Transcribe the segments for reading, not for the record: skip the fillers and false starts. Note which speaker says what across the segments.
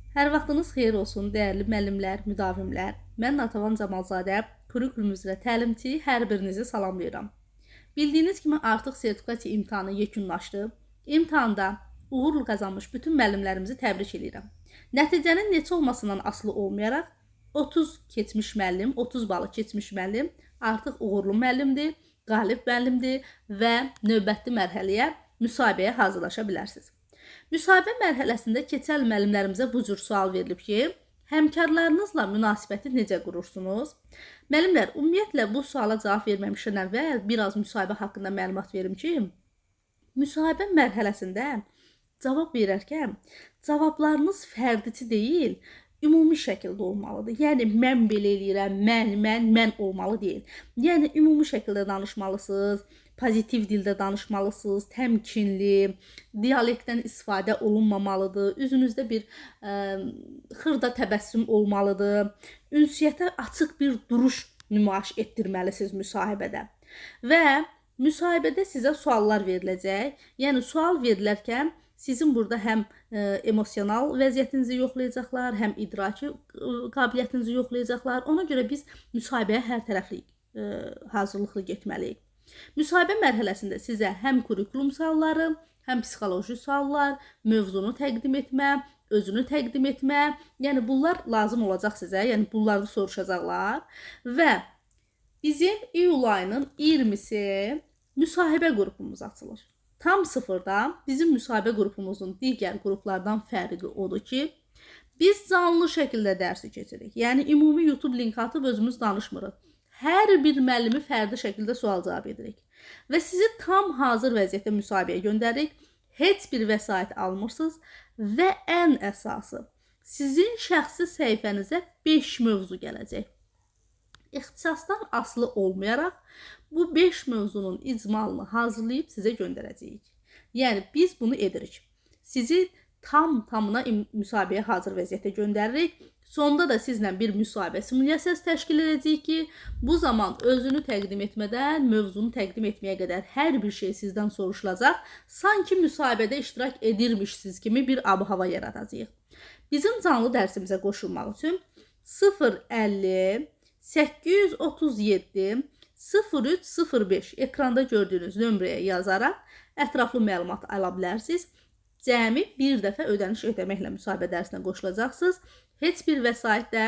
Speaker 1: Hər vaxtınız xeyir olsun, dəyərli müəllimlər, müdavimlər. Mən Natəvan Camalzadə, kurikulum üzrə təlimçi, hər birinizi salamlayıram. Bildiyiniz kimi artıq sertifikasiya imtahanı yekunlaşdı. İmtahanda uğurlu qazanmış bütün müəllimlərimizi təbrik edirəm. Nəticənin neçə olmasından asılı olmayaraq 30 keçmiş müəllim, 30 balı keçmiş müəllim artıq uğurlu müəllimdir, qalib müəllimdir və növbəti mərhələyə müsahibəyə hazırlaşa bilərsiniz. Müsahibə mərhələsində keçən müəllimlərimizə bu cür sual verilib ki, həmkarlarınızla münasibəti necə qurursunuz? Müəllimlər, ümumiyyətlə bu suala cavab verməmişdən əvvəl biraz müsahibə haqqında məlumat verim ki, müsahibə mərhələsində cavab verərkən cavablarınız fərdiçi deyil, ümumi şəkildə olmalıdır. Yəni, mən belə eləyirəm, mən olmalı deyil. Yəni, ümumi şəkildə danışmalısınız, pozitiv dildə danışmalısınız, təmkinli, dialektdən istifadə olunmamalıdır, üzünüzdə bir xırda təbəssüm olmalıdır, ünsiyyətə açıq bir duruş nümayiş etdirməlisiniz müsahibədə. Və müsahibədə sizə suallar veriləcək. Yəni, sual verilərkən sizin burada həm emosional vəziyyətinizi yoxlayacaqlar, həm idraki qabiliyyətinizi yoxlayacaqlar. Ona görə biz müsahibəyə hər tərəfli hazırlıqlı getməliyik. Müsahibə mərhələsində sizə həm kurikulum sualları, həm psixoloji suallar, mövzunu təqdim etmə, özünü təqdim etmə, yəni bunlar lazım olacaq sizə, yəni bunları soruşacaqlar və bizim iyul ayının 20-si müsahibə qrupumuz açılır. Tam sıfırda bizim müsahibə qrupumuzun digər qruplardan fərqi odur ki, biz canlı şəkildə dərsi keçirik. Yəni, ümumi YouTube link atıb özümüz danışmırıq. Hər bir müəllimi fərdi şəkildə sual cavab edirik. Və sizi tam hazır vəziyyətdə müsahibəyə göndəririk. Heç bir vəsait almırsınız və ən əsası, sizin şəxsi səhifənizə 5 mövzu gələcək. İxtisasdan asılı olmayaraq bu 5 mövzunun icmalını hazırlayıb sizə göndərəcəyik. Yəni, biz bunu edirik. Sizi tamına müsahibəyə hazır vəziyyətə göndəririk. Sonda da sizlə bir müsahibə simulyasiyası təşkil edəcəyik ki, bu zaman özünü təqdim etmədən mövzunu təqdim etməyə qədər hər bir şey sizdən soruşulacaq. Sanki müsahibədə iştirak edirmişsiniz kimi bir ab-hava yaradacağıq. Bizim canlı dərsimizə qoşulmaq üçün 050 837 0305 ekranda gördüyünüz nömrəyə yazaraq ətraflı məlumat ala bilərsiniz. Cəmi bir dəfə ödəniş ödəməklə müsahibə dərsinə qoşulacaqsınız. Heç bir vəsait də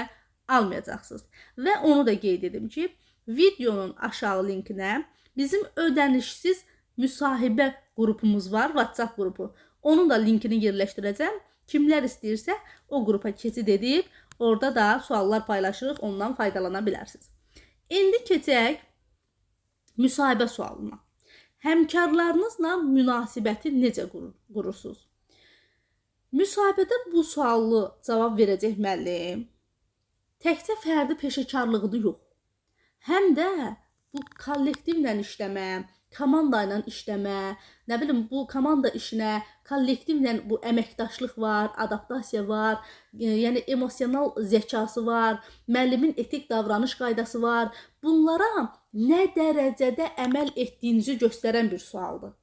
Speaker 1: almayacaqsınız. Və onu da qeyd edim ki, videonun aşağı linkinə bizim ödənişsiz müsahibə qrupumuz var, WhatsApp qrupu. Onun da linkini yerləşdirəcəm. Kimlər istəyirsə o qrupa keçid edib, orada da suallar paylaşırıq, ondan faydalana bilərsiniz. İndi keçək müsahibə sualına. Həmkarlarınızla münasibəti necə qurursunuz? Müsahibədə bu sualı cavab verəcək müəllim təkcə fərdi peşəkarlığını yox, həm də bu kollektivlə işləmə, komanda ilə işləmə, nə bilim bu komanda işinə, kollektivlə bu əməkdaşlıq var, adaptasiya var, yəni emosional zəkası var, müəllimin etik davranış qaydası var. Bunlara nə dərəcədə əməl etdiyinizi göstərən bir sualdır.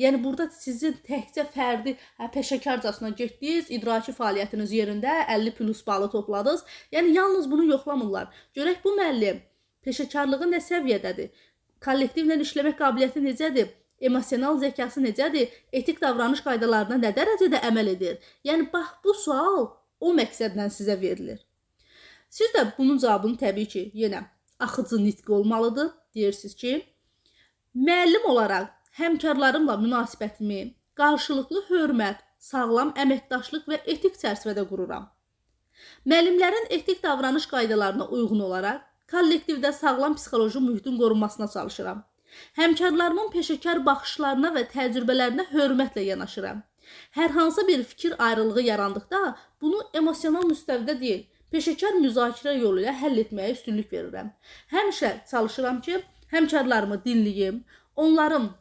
Speaker 1: Yəni, burada sizin təkcə fərdi peşəkarcasına getdiniz, idraki fəaliyyətiniz yerində 50+ balı topladınız. Yəni, yalnız bunu yoxlamırlar. Görək bu müəllim peşəkarlığı nə səviyyədədir? Kollektivlə işləmək qabiliyyəti necədir? Emosional zəkası necədir? Etik davranış qaydalarına nə dərəcədə əməl edir? Yəni, bax, bu sual o məqsədlə sizə verilir. Siz də bunun cavabını təbii ki, yenə axıcı nitqi olmalıdır. Deyirsiniz ki, müəllim olaraq həmkarlarımla münasibətimi qarşılıqlı hörmət, sağlam əməkdaşlıq və etik çərçivədə qururam. Müəllimlərin etik davranış qaydalarına uyğun olaraq kollektivdə sağlam psixoloji mühitin qorunmasına çalışıram. Həmkarlarımın peşəkar baxışlarına və təcrübələrinə hörmətlə yanaşıram. Hər hansı bir fikir ayrılığı yarandıqda bunu emosional müstəvidə deyil, peşəkar müzakirə yolu ilə həll etməyə üstünlük verirəm. Həmişə çalışıram ki, həmkarlarımı dinləyim, onların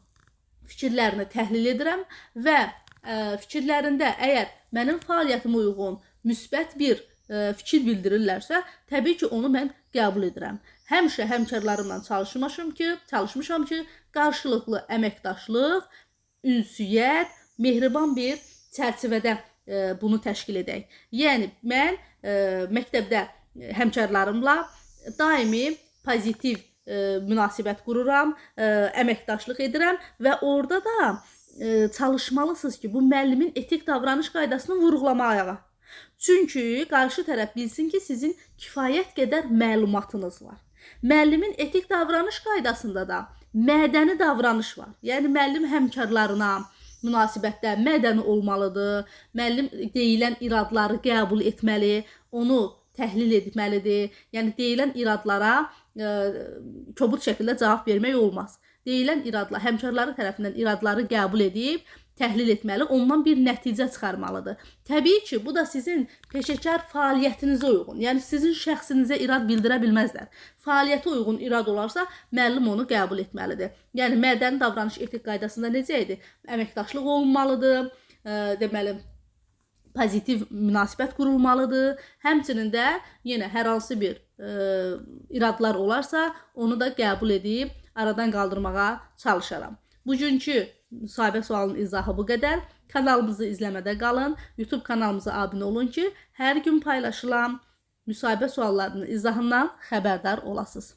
Speaker 1: fikirlərini təhlil edirəm və fikirlərində əgər mənim fəaliyyətimə uyğun müsbət bir fikir bildirirlərsə, təbii ki, onu mən qəbul edirəm. Həmişə həmkarlarımla çalışmışam ki, qarşılıqlı əməkdaşlıq, ünsiyyət, mehriban bir çərçivədə bunu təşkil edək. Yəni mən məktəbdə həmkarlarımla daimi pozitiv münasibət qururam, əməkdaşlıq edirəm və orada da çalışmalısınız ki, bu müəllimin etik davranış qaydasını vurğulamağa. Çünki qarşı tərəf bilsin ki, sizin kifayət qədər məlumatınız var. Müəllimin etik davranış qaydasında da mədəni davranış var. Yəni müəllim həmkarlarına münasibətdə mədəni olmalıdır. Müəllim deyilən iradları qəbul etməli, onu təhlil etməlidir. Yəni deyilən iradlara kobud şəkildə cavab vermək olmaz. Deyilən iradlar, həmkarları tərəfindən iradları qəbul edib təhlil etməli, ondan bir nəticə çıxarmalıdır. Təbii ki, bu da sizin peşəkar fəaliyyətinizə uyğun. Yəni sizin şəxsinizə irad bildirə bilməzlər. Fəaliyyətə uyğun irad olarsa, müəllim onu qəbul etməlidir. Yəni mədəni davranış etik qaydasında necə idi? Əməkdaşlıq olunmalıdır, deməli pozitiv münasibət qurulmalıdır. Həmçinin də yenə hər hansı bir iradlar olarsa, onu da qəbul edib aradan qaldırmağa çalışaram. Bugünkü müsahibə sualının izahı bu qədər. Kanalımızı izləmədə qalın. YouTube kanalımıza abunə olun ki, hər gün paylaşılan müsahibə suallarının izahından xəbərdar olasınız.